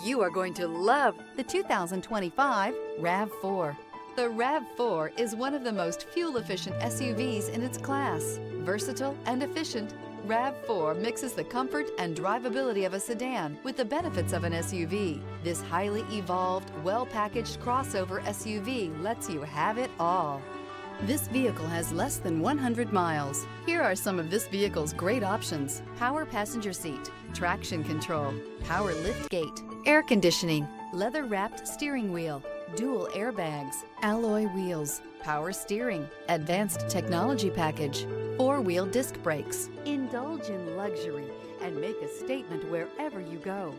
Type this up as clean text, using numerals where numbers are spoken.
You are going to love the 2025 RAV4. The RAV4 is one of the most fuel-efficient SUVs in its class. Versatile and efficient, RAV4 mixes the comfort and drivability of a sedan with the benefits of an SUV. This highly evolved, well-packaged crossover SUV lets you have it all. This vehicle has less than 100 miles. Here are some of this vehicle's great options: power passenger seat, traction control, power lift gate, air conditioning, leather-wrapped steering wheel, dual airbags, alloy wheels, power steering, advanced technology package, four-wheel disc brakes. Indulge in luxury and make a statement wherever you go.